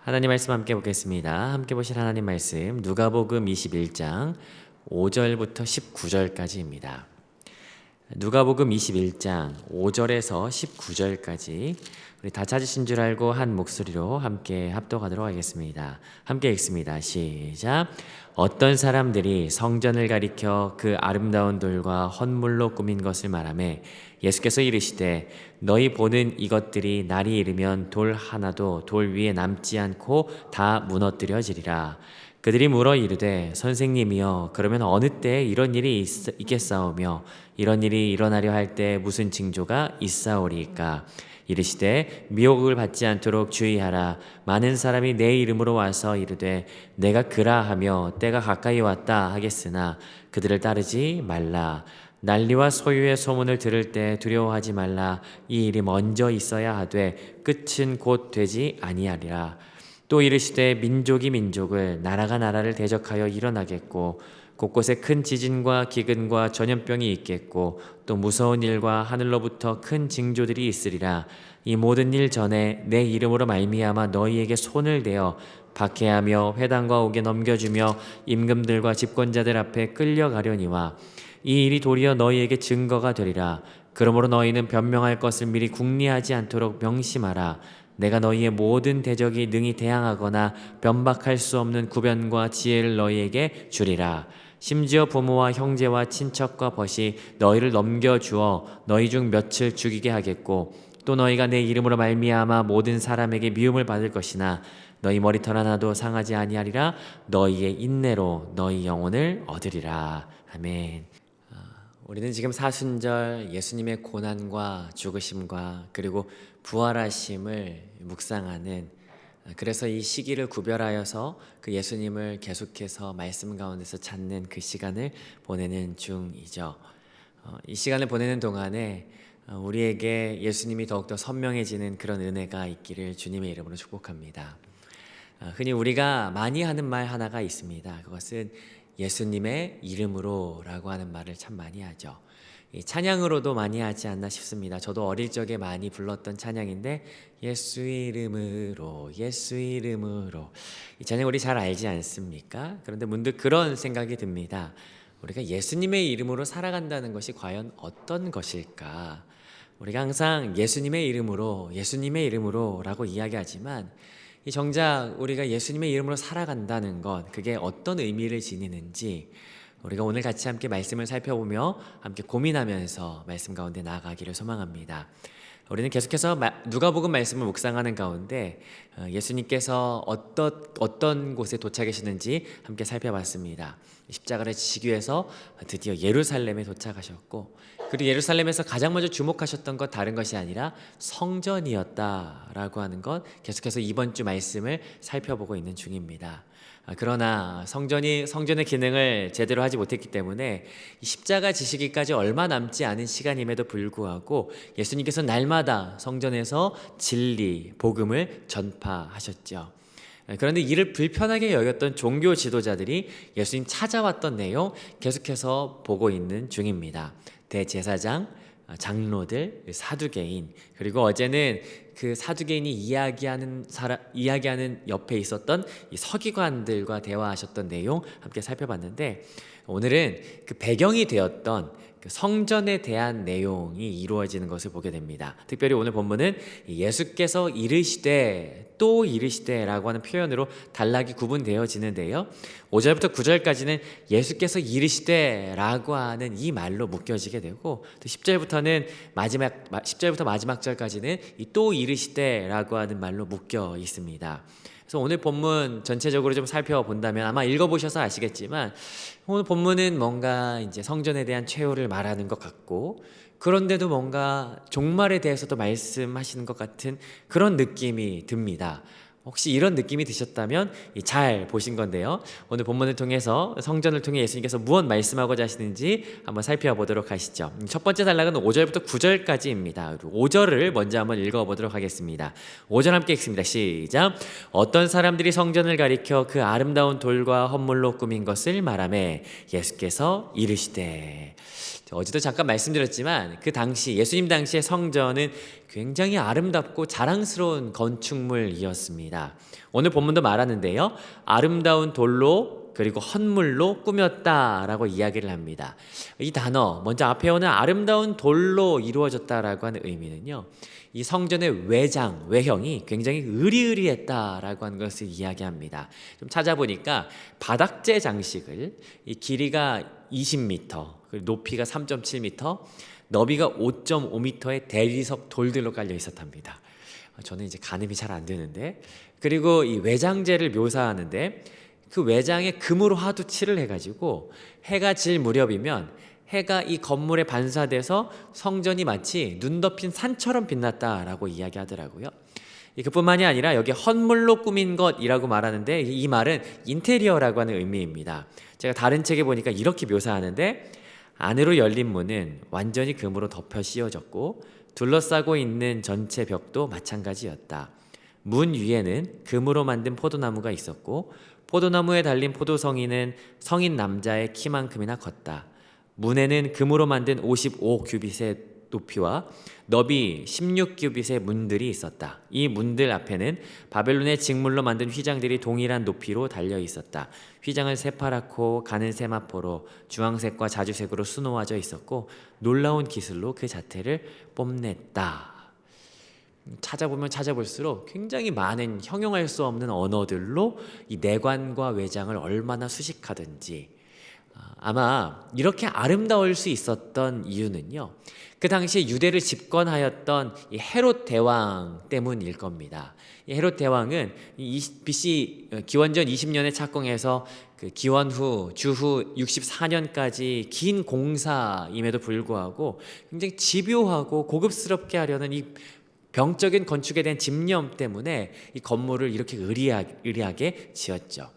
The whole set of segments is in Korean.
하나님 말씀 함께 보겠습니다. 함께 보실 하나님 말씀 누가복음 21장 5절부터 19절까지입니다. 누가복음 21장 5절에서 19절까지 우리 다 찾으신 줄 알고 한 목소리로 함께 합독하도록 하겠습니다. 함께 읽습니다. 시작. 어떤 사람들이 성전을 가리켜 그 아름다운 돌과 헌물로 꾸민 것을 말하매 예수께서 이르시되 너희 보는 이것들이 날이 이르면 돌 하나도 돌 위에 남지 않고 다 무너뜨려지리라. 그들이 물어 이르되 선생님이여 그러면 어느 때에 이런 일이 있겠사오며 이런 일이 일어나려 할 때 무슨 징조가 있사오리이까. 이르시되 미혹을 받지 않도록 주의하라. 많은 사람이 내 이름으로 와서 이르되 내가 그라 하며 때가 가까이 왔다 하겠으나 그들을 따르지 말라. 난리와 소유의 소문을 들을 때 두려워하지 말라. 이 일이 먼저 있어야 하되 끝은 곧 되지 아니하리라. 또 이르시되 민족이 민족을 나라가 나라를 대적하여 일어나겠고 곳곳에 큰 지진과 기근과 전염병이 있겠고 또 무서운 일과 하늘로부터 큰 징조들이 있으리라. 이 모든 일 전에 내 이름으로 말미암아 너희에게 손을 대어 박해하며 회당과 옥에 넘겨주며 임금들과 집권자들 앞에 끌려가려니와 이 일이 도리어 너희에게 증거가 되리라. 그러므로 너희는 변명할 것을 미리 궁리하지 않도록 명심하라. 내가 너희의 모든 대적이 능히 대항하거나 변박할 수 없는 구변과 지혜를 너희에게 주리라. 심지어 부모와 형제와 친척과 벗이 너희를 넘겨주어 너희 중 몇을 죽이게 하겠고 또 너희가 내 이름으로 말미암아 모든 사람에게 미움을 받을 것이나 너희 머리털 하나도 상하지 아니하리라. 너희의 인내로 너희 영혼을 얻으리라. 아멘. 우리는 지금 사순절 예수님의 고난과 죽으심과 그리고 부활하심을 묵상하는, 그래서 이 시기를 구별하여서 그 예수님을 계속해서 말씀 가운데서 찾는 그 시간을 보내는 중이죠. 이 시간을 보내는 동안에 우리에게 예수님이 더욱더 선명해지는 그런 은혜가 있기를 주님의 이름으로 축복합니다. 흔히 우리가 많이 하는 말 하나가 있습니다. 그것은 예수님의 이름으로 라고 하는 말을 참 많이 하죠. 찬양으로도 많이 하지 않나 싶습니다. 저도 어릴 적에 많이 불렀던 찬양인데 예수 이름으로 예수 이름으로, 이 찬양 우리 잘 알지 않습니까? 그런데 문득 그런 생각이 듭니다. 우리가 예수님의 이름으로 살아간다는 것이 과연 어떤 것일까? 우리가 항상 예수님의 이름으로 예수님의 이름으로 라고 이야기하지만 이 정작 우리가 예수님의 이름으로 살아간다는 것, 그게 어떤 의미를 지니는지 우리가 오늘 같이 함께 말씀을 살펴보며 함께 고민하면서 말씀 가운데 나아가기를 소망합니다. 우리는 계속해서 누가복음 말씀을 묵상하는 가운데 예수님께서 어떤 곳에 도착하시는지 함께 살펴봤습니다. 십자가를 지시기 위해서 드디어 예루살렘에 도착하셨고, 그리고 예루살렘에서 가장 먼저 주목하셨던 것 다른 것이 아니라 성전이었다라고 하는 것, 계속해서 이번 주 말씀을 살펴보고 있는 중입니다. 그러나 성전의 기능을 제대로 하지 못했기 때문에 십자가 지시기까지 얼마 남지 않은 시간임에도 불구하고 예수님께서 날마다 성전에서 진리, 복음을 전파하셨죠. 그런데 이를 불편하게 여겼던 종교 지도자들이 예수님 찾아왔던 내용 계속해서 보고 있는 중입니다. 대제사장, 장로들, 사두개인, 그리고 어제는 그 사두개인이 이야기하는 옆에 있었던 이 서기관들과 대화하셨던 내용 함께 살펴봤는데, 오늘은 그 배경이 되었던 그 성전에 대한 내용이 이루어지는 것을 보게 됩니다. 특별히 오늘 본문은 예수께서 이르시되 또 이르시되 라고 하는 표현으로 단락이 구분되어지는데요, 5절부터 9절까지는 예수께서 이르시되 라고 하는 이 말로 묶여지게 되고, 또 10절부터 마지막 절까지는 이 또 이르시되 라고 하는 말로 묶여 있습니다. 그래서 오늘 본문 전체적으로 좀 살펴본다면 아마 읽어보셔서 아시겠지만 오늘 본문은 뭔가 이제 성전에 대한 최후를 말하는 것 같고, 그런데도 뭔가 종말에 대해서도 말씀하시는 것 같은 그런 느낌이 듭니다. 혹시 이런 느낌이 드셨다면 잘 보신 건데요, 오늘 본문을 통해서 성전을 통해 예수님께서 무엇 말씀하고자 하시는지 한번 살펴보도록 하시죠. 첫 번째 단락은 5절부터 9절까지입니다. 5절을 먼저 한번 읽어보도록 하겠습니다. 5절 함께 읽습니다. 시작. 어떤 사람들이 성전을 가리켜 그 아름다운 돌과 헌물로 꾸민 것을 말하매 예수께서 이르시되. 어제도 잠깐 말씀드렸지만 그 당시 예수님 당시의 성전은 굉장히 아름답고 자랑스러운 건축물이었습니다. 오늘 본문도 말하는데요. 아름다운 돌로 그리고 헌물로 꾸몄다라고 이야기를 합니다. 이 단어 먼저 앞에 오는 아름다운 돌로 이루어졌다라고 하는 의미는요. 이 성전의 외형이 굉장히 으리으리했다라고 하는 것을 이야기합니다. 좀 찾아보니까 바닥재 장식을 이 길이가 20m, 그리고 높이가 3.7m, 너비가 5.5m의 대리석 돌들로 깔려 있었답니다. 저는 이제 가늠이 잘 안 되는데, 그리고 이 외장재를 묘사하는데 그 외장에 금으로 하도 칠을 해가지고 해가 질 무렵이면 해가 이 건물에 반사돼서 성전이 마치 눈 덮인 산처럼 빛났다라고 이야기하더라고요. 그뿐만이 아니라 여기 헌물로 꾸민 것이라고 말하는데 이 말은 인테리어라고 하는 의미입니다. 제가 다른 책에 보니까 이렇게 묘사하는데 안으로 열린 문은 완전히 금으로 덮여 씌워졌고 둘러싸고 있는 전체 벽도 마찬가지였다. 문 위에는 금으로 만든 포도나무가 있었고 포도나무에 달린 포도송이는 성인 남자의 키만큼이나 컸다. 문에는 금으로 만든 55규빗의 높이와 너비 16규빗의 문들이 있었다. 이 문들 앞에는 바벨론의 직물로 만든 휘장들이 동일한 높이로 달려 있었다. 휘장은 새파랗고 가는 세마포로 주황색과 자주색으로 수놓아져 있었고 놀라운 기술로 그 자태를 뽐냈다. 찾아보면 찾아볼수록 굉장히 많은 형용할 수 없는 언어들로 이 내관과 외장을 얼마나 수식하든지 아마 이렇게 아름다울 수 있었던 이유는요. 그 당시에 유대를 집권하였던 이 헤롯 대왕 때문일 겁니다. 이 헤롯 대왕은 BC 기원전 20년에 착공해서 그 기원 후 주후 64년까지 긴 공사임에도 불구하고 굉장히 집요하고 고급스럽게 하려는 이 병적인 건축에 대한 집념 때문에 이 건물을 이렇게 의리하게 지었죠.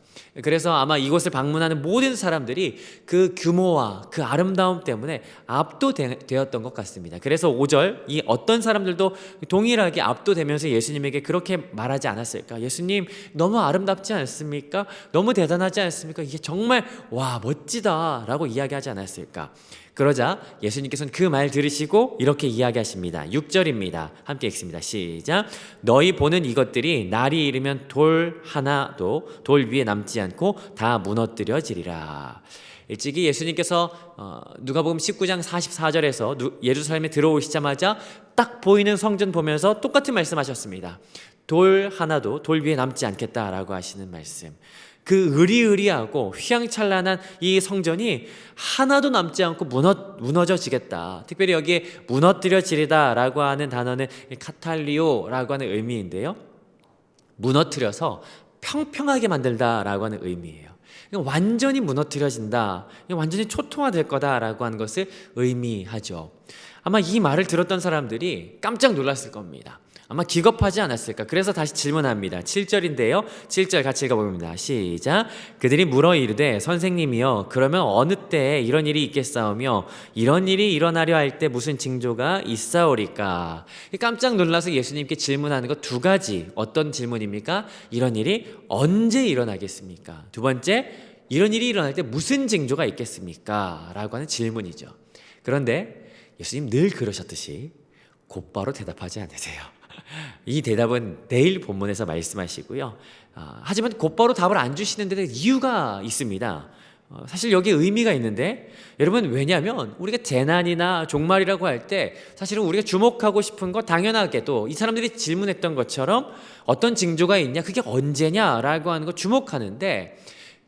그래서 아마 이곳을 방문하는 모든 사람들이 그 규모와 그 아름다움 때문에 압도되었던 것 같습니다. 그래서 5절 이 어떤 사람들도 동일하게 압도되면서 예수님에게 그렇게 말하지 않았을까? 예수님 너무 아름답지 않습니까? 너무 대단하지 않습니까? 이게 정말 와 멋지다라고 이야기하지 않았을까? 그러자 예수님께서는 그 말 들으시고 이렇게 이야기하십니다. 6절입니다. 함께 읽습니다. 시작. 너희 보는 이것들이 날이 이르면 돌 하나도 돌 위에 남지 않고 다 무너뜨려지리라. 일찍이 예수님께서 누가복음 19장 44절에서 예루살렘에 들어오시자마자 딱 보이는 성전 보면서 똑같은 말씀하셨습니다. 돌 하나도 돌 위에 남지 않겠다라고 하시는 말씀. 그 으리으리하고 휘황찬란한 이 성전이 하나도 남지 않고 무너져지겠다. 특별히 여기에 무너뜨려지리다라고 하는 단어는 카탈리오라고 하는 의미인데요. 무너뜨려서 평평하게 만들다라고 하는 의미예요. 완전히 무너뜨려진다, 완전히 초토화될 거다라고 하는 것을 의미하죠. 아마 이 말을 들었던 사람들이 깜짝 놀랐을 겁니다. 아마 기겁하지 않았을까. 그래서 다시 질문합니다. 7절인데요 7절 같이 읽어봅니다. 시작. 그들이 물어 이르되 선생님이여 그러면 어느 때에 이런 일이 있겠사오며 이런 일이 일어나려 할 때 무슨 징조가 있사오리까. 깜짝 놀라서 예수님께 질문하는 것 두 가지. 어떤 질문입니까? 이런 일이 언제 일어나겠습니까? 두 번째, 이런 일이 일어날 때 무슨 징조가 있겠습니까? 라고 하는 질문이죠. 그런데 예수님 늘 그러셨듯이 곧바로 대답하지 않으세요. 이 대답은 내일 본문에서 말씀하시고요. 하지만 곧바로 답을 안 주시는 데는 이유가 있습니다. 사실 여기에 의미가 있는데 여러분, 왜냐하면 우리가 재난이나 종말이라고 할 때 사실은 우리가 주목하고 싶은 거 당연하게도 이 사람들이 질문했던 것처럼 어떤 징조가 있냐, 그게 언제냐라고 하는 거 주목하는데,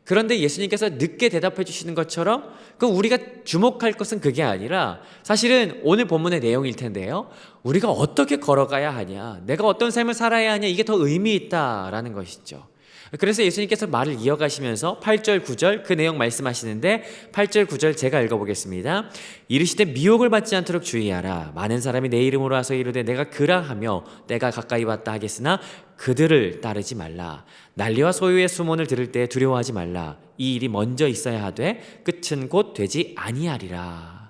그런데 예수님께서 늦게 대답해 주시는 것처럼 그 우리가 주목할 것은 그게 아니라 사실은 오늘 본문의 내용일 텐데요. 우리가 어떻게 걸어가야 하냐, 내가 어떤 삶을 살아야 하냐, 이게 더 의미 있다라는 것이죠. 그래서 예수님께서 말을 이어가시면서 8절 9절 그 내용 말씀하시는데 8절 9절 제가 읽어보겠습니다. 이르시되 미혹을 받지 않도록 주의하라. 많은 사람이 내 이름으로 와서 이르되 내가 그라 하며 내가 가까이 왔다 하겠으나 그들을 따르지 말라. 난리와 소유의 수문을 들을 때 두려워하지 말라. 이 일이 먼저 있어야 하되 끝은 곧 되지 아니하리라.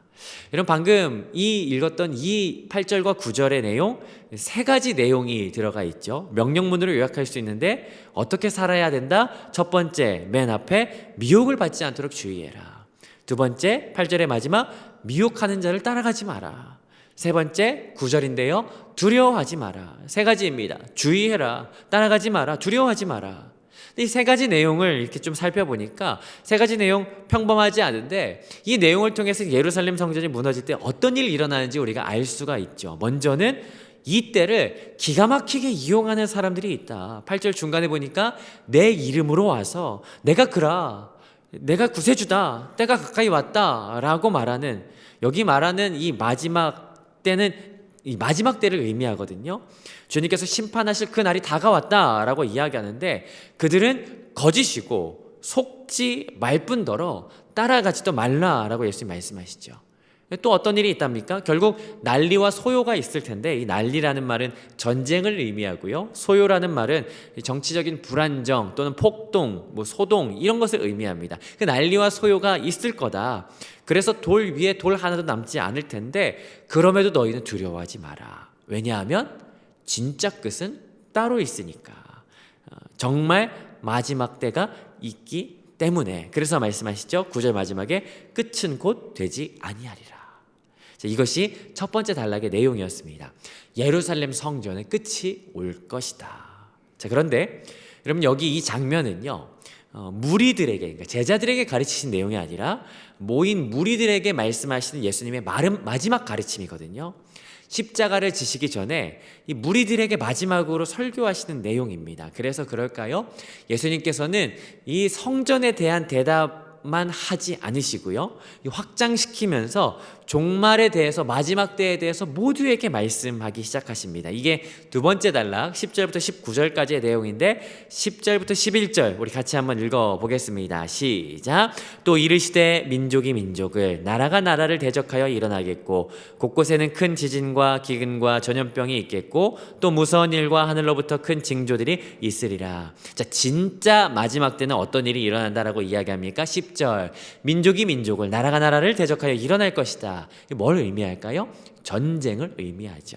여러분, 방금 읽었던 이 8절과 9절의 내용, 세 가지 내용이 들어가 있죠. 명령문으로 요약할 수 있는데 어떻게 살아야 된다? 첫 번째, 맨 앞에 미혹을 받지 않도록 주의해라. 두 번째, 8절의 마지막, 미혹하는 자를 따라가지 마라. 세 번째 9절인데요. 두려워하지 마라. 세 가지입니다. 주의해라. 따라가지 마라. 두려워하지 마라. 이 세 가지 내용을 이렇게 좀 살펴보니까 세 가지 내용 평범하지 않은데 이 내용을 통해서 예루살렘 성전이 무너질 때 어떤 일이 일어나는지 우리가 알 수가 있죠. 먼저는 이 때를 기가 막히게 이용하는 사람들이 있다. 8절 중간에 보니까 내 이름으로 와서 내가 그라, 내가 구세주다, 때가 가까이 왔다 라고 말하는, 여기 말하는 이 마지막 때는 이 마지막 때를 의미하거든요. 주님께서 심판하실 그 날이 다가왔다라고 이야기하는데 그들은 거짓이고 속지 말 뿐더러 따라가지도 말라라고 예수님 말씀하시죠. 또 어떤 일이 있답니까? 결국 난리와 소요가 있을 텐데 이 난리라는 말은 전쟁을 의미하고요. 소요라는 말은 정치적인 불안정 또는 폭동, 소동 이런 것을 의미합니다. 그 난리와 소요가 있을 거다. 그래서 돌 위에 돌 하나도 남지 않을 텐데 그럼에도 너희는 두려워하지 마라. 왜냐하면 진짜 끝은 따로 있으니까. 정말 마지막 때가 있기 때문에. 그래서 말씀하시죠. 9절 마지막에 끝은 곧 되지 아니하리라. 자, 이것이 첫 번째 단락의 내용이었습니다. 예루살렘 성전의 끝이 올 것이다. 자, 그런데 여러분 여기 이 장면은요, 무리들에게, 그러니까 제자들에게 가르치신 내용이 아니라 모인 무리들에게 말씀하시는 예수님의 마지막 가르침이거든요. 십자가를 지시기 전에 이 무리들에게 마지막으로 설교하시는 내용입니다. 그래서 그럴까요? 예수님께서는 이 성전에 대한 대답만 하지 않으시고요, 확장시키면서 종말에 대해서, 마지막 때에 대해서 모두에게 말씀하기 시작하십니다. 이게 두 번째 단락 10절부터 19절까지의 내용인데 10절부터 11절 우리 같이 한번 읽어보겠습니다. 시작. 또 이르시되 민족이 민족을, 나라가 나라를 대적하여 일어나겠고 곳곳에는 큰 지진과 기근과 전염병이 있겠고 또 무서운 일과 하늘로부터 큰 징조들이 있으리라. 자, 진짜 마지막 때는 어떤 일이 일어난다라고 이야기합니까? 10절. 민족이 민족을, 나라가 나라를 대적하여 일어날 것이다. 뭘 의미할까요? 전쟁을 의미하죠.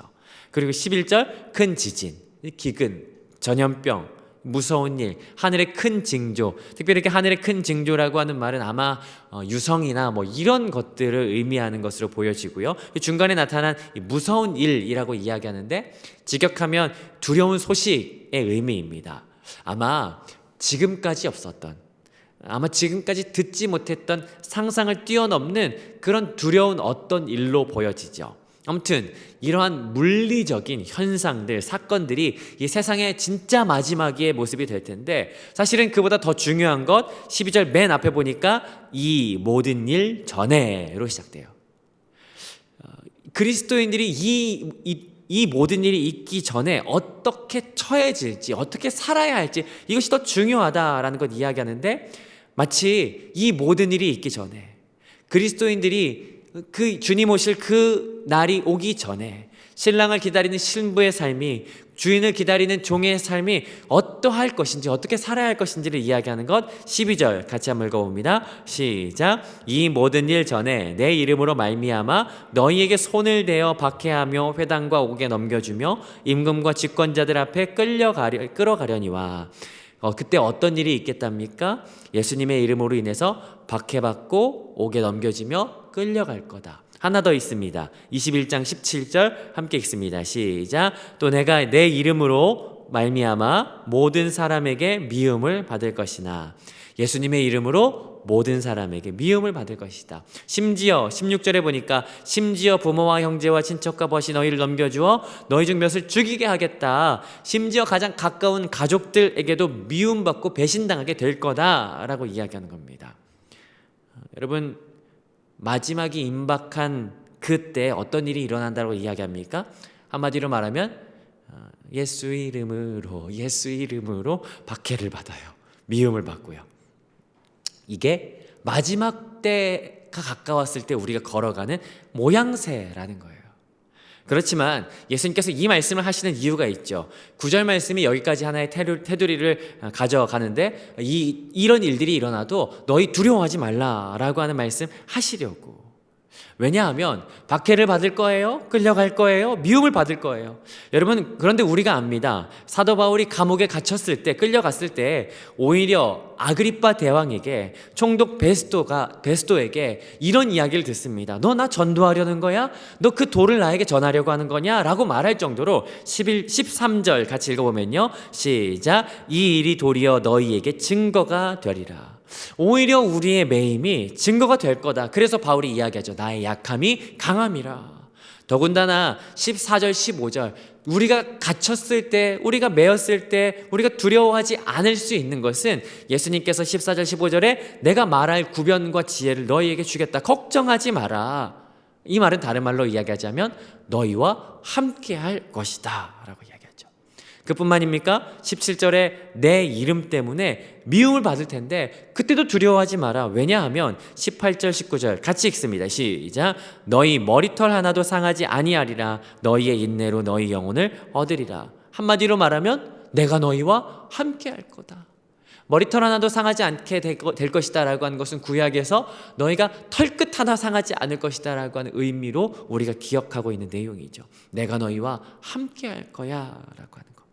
그리고 11절 큰 지진, 기근, 전염병, 무서운 일, 하늘의 큰 징조. 특별히 이렇게 하늘의 큰 징조라고 하는 말은 아마 유성이나 이런 것들을 의미하는 것으로 보여지고요. 중간에 나타난 무서운 일이라고 이야기하는데 직역하면 두려운 소식의 의미입니다. 아마 지금까지 없었던, 아마 지금까지 듣지 못했던 상상을 뛰어넘는 그런 두려운 어떤 일로 보여지죠. 아무튼 이러한 물리적인 현상들, 사건들이 이 세상의 진짜 마지막의 모습이 될 텐데 사실은 그보다 더 중요한 것 12절 맨 앞에 보니까 이 모든 일 전에로 시작돼요. 그리스도인들이 이 모든 일이 있기 전에 어떻게 처해질지, 어떻게 살아야 할지 이것이 더 중요하다라는 것 이야기하는데 마치 이 모든 일이 있기 전에 그리스도인들이 그 주님 오실 그 날이 오기 전에 신랑을 기다리는 신부의 삶이, 주인을 기다리는 종의 삶이 어떠할 것인지, 어떻게 살아야 할 것인지를 이야기하는 것 12절 같이 한번 읽어봅니다. 시작. 이 모든 일 전에 내 이름으로 말미암아 너희에게 손을 대어 박해하며 회당과 옥에 넘겨주며 임금과 집권자들 앞에 끌어가려니와. 그때 어떤 일이 있겠답니까? 예수님의 이름으로 인해서 박해받고 옥에 넘겨지며 끌려갈 거다. 하나 더 있습니다. 21장 17절 함께 읽습니다. 시작. 또 내가 내 이름으로 말미암아 모든 사람에게 미움을 받을 것이나. 예수님의 이름으로 모든 사람에게 미움을 받을 것이다. 심지어 16절에 보니까 심지어 부모와 형제와 친척과 벗이 너희를 넘겨주어 너희 중 몇을 죽이게 하겠다. 심지어 가장 가까운 가족들에게도 미움받고 배신당하게 될 거다라고 이야기하는 겁니다. 여러분, 마지막이 임박한 그때 어떤 일이 일어난다고 이야기합니까? 한마디로 말하면 예수 이름으로 박해를 받아요. 미움을 받고요. 이게 마지막 때가 가까웠을 때 우리가 걸어가는 모양새라는 거예요. 그렇지만 예수님께서 이 말씀을 하시는 이유가 있죠. 9절 말씀이 여기까지 하나의 테두리를 가져가는데 이런 일들이 일어나도 너희 두려워하지 말라라고 하는 말씀 하시려고. 왜냐하면 박해를 받을 거예요? 끌려갈 거예요? 미움을 받을 거예요. 여러분, 그런데 우리가 압니다. 사도 바울이 감옥에 갇혔을 때, 끌려갔을 때 오히려 아그리빠 대왕에게, 총독 베스도에게 이런 이야기를 듣습니다. 너 나 전도하려는 거야? 너 그 돌을 나에게 전하려고 하는 거냐? 라고 말할 정도로 13절 같이 읽어보면요, 시작. 이 일이 도리어 너희에게 증거가 되리라. 오히려 우리의 매임이 증거가 될 거다. 그래서 바울이 이야기하죠. 나의 약함이 강함이라. 더군다나 14절 15절 우리가 갇혔을 때, 우리가 매였을 때 우리가 두려워하지 않을 수 있는 것은 예수님께서 14절 15절에 내가 말할 구변과 지혜를 너희에게 주겠다, 걱정하지 마라. 이 말은 다른 말로 이야기하자면 너희와 함께 할 것이다 라고 이야기하죠. 그뿐만입니까? 17절에 내 이름 때문에 미움을 받을 텐데 그때도 두려워하지 마라. 왜냐하면 18절 19절 같이 읽습니다. 시작. 너희 머리털 하나도 상하지 아니하리라. 너희의 인내로 너희 영혼을 얻으리라. 한마디로 말하면 내가 너희와 함께 할 거다. 머리털 하나도 상하지 않게 될 것이다 라고 하는 것은 구약에서 너희가 털끝 하나 상하지 않을 것이다 라고 하는 의미로 우리가 기억하고 있는 내용이죠. 내가 너희와 함께 할 거야 라고 하는 것.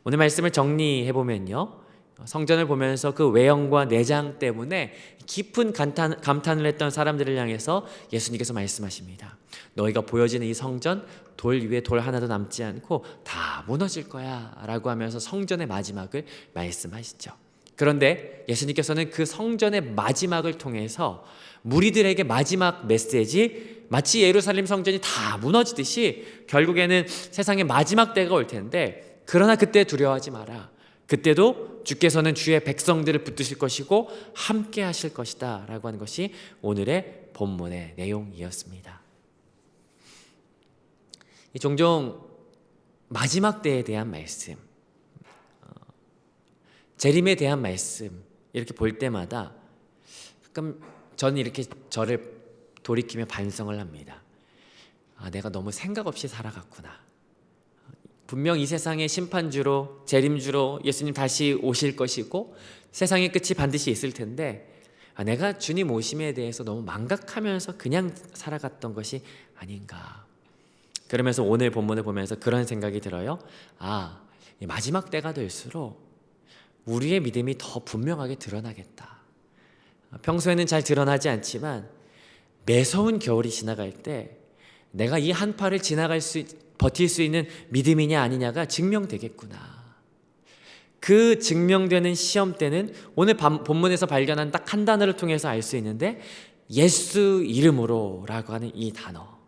오늘 말씀을 정리해보면요, 성전을 보면서 그 외형과 내장 때문에 깊은 감탄을 했던 사람들을 향해서 예수님께서 말씀하십니다. 너희가 보여지는 이 성전, 돌 위에 돌 하나도 남지 않고 다 무너질 거야 라고 하면서 성전의 마지막을 말씀하시죠. 그런데 예수님께서는 그 성전의 마지막을 통해서 무리들에게 마지막 메시지, 마치 예루살렘 성전이 다 무너지듯이 결국에는 세상의 마지막 때가 올 텐데, 그러나 그때 두려워하지 마라. 그때도 주께서는 주의 백성들을 붙드실 것이고 함께 하실 것이다 라고 하는 것이 오늘의 본문의 내용이었습니다. 종종 마지막 때에 대한 말씀, 재림에 대한 말씀 이렇게 볼 때마다 가끔 저는 이렇게 저를 돌이키며 반성을 합니다. 내가 너무 생각 없이 살아갔구나. 분명 이 세상의 심판주로, 재림주로 예수님 다시 오실 것이고 세상의 끝이 반드시 있을 텐데 내가 주님 오심에 대해서 너무 망각하면서 그냥 살아갔던 것이 아닌가. 그러면서 오늘 본문을 보면서 그런 생각이 들어요. 마지막 때가 될수록 우리의 믿음이 더 분명하게 드러나겠다. 평소에는 잘 드러나지 않지만 매서운 겨울이 지나갈 때 내가 이 한파를 버틸 수 있는 믿음이냐 아니냐가 증명되겠구나. 그 증명되는 시험 때는 오늘 본문에서 발견한 딱 한 단어를 통해서 알 수 있는데 예수 이름으로 라고 하는 이 단어.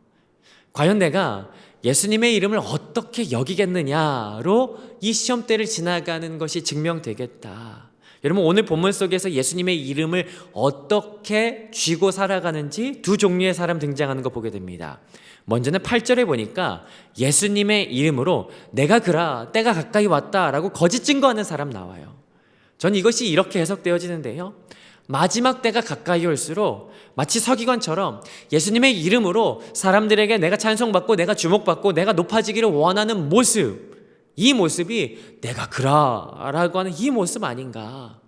과연 내가 예수님의 이름을 어떻게 여기겠느냐로 이 시험 때를 지나가는 것이 증명되겠다. 여러분, 오늘 본문 속에서 예수님의 이름을 어떻게 쥐고 살아가는지 두 종류의 사람 등장하는 거 보게 됩니다. 먼저는 8절에 보니까 예수님의 이름으로 내가 그라 때가 가까이 왔다라고 거짓 증거하는 사람 나와요. 전 이것이 이렇게 해석되어지는데요, 마지막 때가 가까이 올수록 마치 서기관처럼 예수님의 이름으로 사람들에게 내가 찬송받고 내가 주목받고 내가 높아지기를 원하는 모습, 이 모습이 내가 그라 라고 하는 이 모습 아닌가.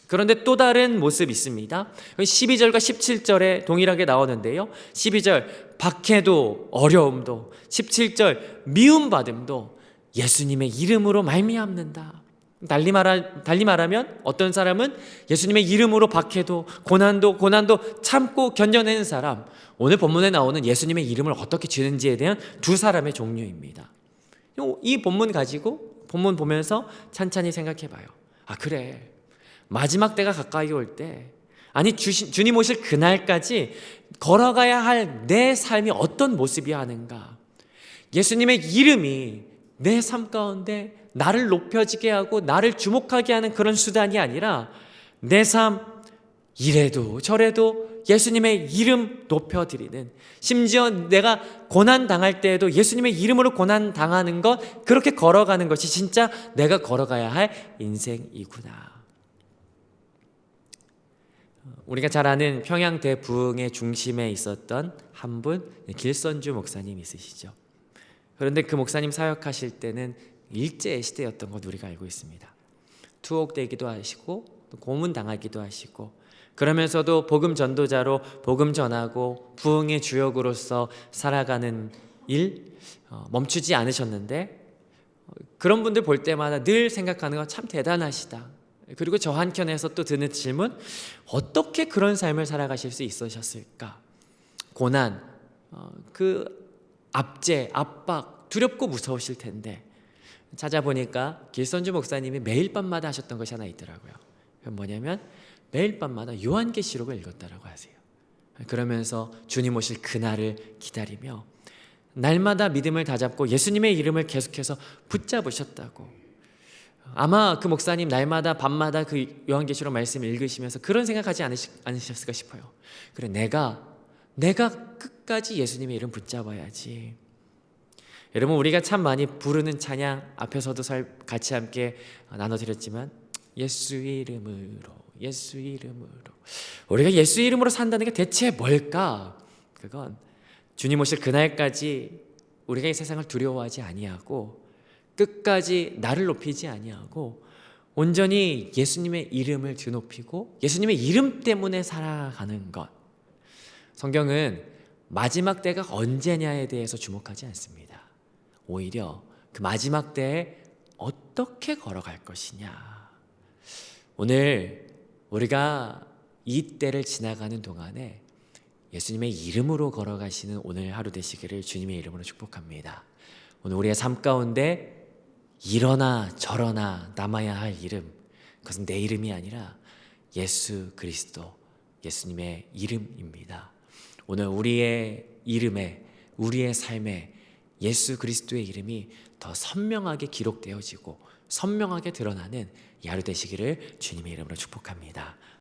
그런데 또 다른 모습이 있습니다. 12절과 17절에 동일하게 나오는데요, 12절 박해도 어려움도, 17절 미움받음도 예수님의 이름으로 말미암는다. 달리 말하면 어떤 사람은 예수님의 이름으로 박해도 고난도 참고 견뎌내는 사람, 오늘 본문에 나오는 예수님의 이름을 어떻게 쥐는지에 대한 두 사람의 종류입니다. 이 본문 가지고 본문 보면서 찬찬히 생각해봐요. 그래, 마지막 때가 가까이 올 때, 아니 주님 오실 그날까지 걸어가야 할 내 삶이 어떤 모습이어야 하는가. 예수님의 이름이 내 삶 가운데 나를 높여지게 하고 나를 주목하게 하는 그런 수단이 아니라 내 삶 이래도 저래도 예수님의 이름 높여드리는, 심지어 내가 고난당할 때에도 예수님의 이름으로 고난당하는 것, 그렇게 걸어가는 것이 진짜 내가 걸어가야 할 인생이구나. 우리가 잘 아는 평양 대부흥의 중심에 있었던 한 분, 길선주 목사님 있으시죠. 그런데 그 목사님 사역하실 때는 일제 시대였던 것 우리가 알고 있습니다. 투옥되기도 하시고 고문당하기도 하시고, 그러면서도 복음 전도자로 복음 전하고 부흥의 주역으로서 살아가는 일 멈추지 않으셨는데, 그런 분들 볼 때마다 늘 생각하는 건 참 대단하시다. 그리고 저 한켠에서 또 드는 질문, 어떻게 그런 삶을 살아가실 수 있으셨을까? 고난, 그 압제, 압박, 두렵고 무서우실 텐데, 찾아보니까 길선주 목사님이 매일 밤마다 하셨던 것이 하나 있더라고요. 그건 뭐냐면 매일 밤마다 요한계시록을 읽었다라고 하세요. 그러면서 주님 오실 그날을 기다리며 날마다 믿음을 다잡고 예수님의 이름을 계속해서 붙잡으셨다고. 아마 그 목사님 날마다 밤마다 그 요한계시록 말씀을 읽으시면서 그런 생각하지 않으셨을까 싶어요. 그래, 내가 끝까지 예수님의 이름 붙잡아야지. 여러분, 우리가 참 많이 부르는 찬양 앞에서도 같이 함께 나눠드렸지만, 예수 이름으로, 예수 이름으로. 우리가 예수 이름으로 산다는 게 대체 뭘까? 그건 주님 오실 그날까지 우리가 이 세상을 두려워하지 아니하고 끝까지 나를 높이지 아니하고 온전히 예수님의 이름을 드높이고 예수님의 이름 때문에 살아가는 것. 성경은 마지막 때가 언제냐에 대해서 주목하지 않습니다. 오히려 그 마지막 때에 어떻게 걸어갈 것이냐. 오늘 우리가 이 때를 지나가는 동안에 예수님의 이름으로 걸어가시는 오늘 하루 되시기를 주님의 이름으로 축복합니다. 오늘 우리의 삶 가운데 이러나 저러나 남아야 할 이름, 그것은 내 이름이 아니라 예수 그리스도, 예수님의 이름입니다. 오늘 우리의 이름에, 우리의 삶에 예수 그리스도의 이름이 더 선명하게 기록되어지고 선명하게 드러나는 이 하루 되시기를 주님의 이름으로 축복합니다.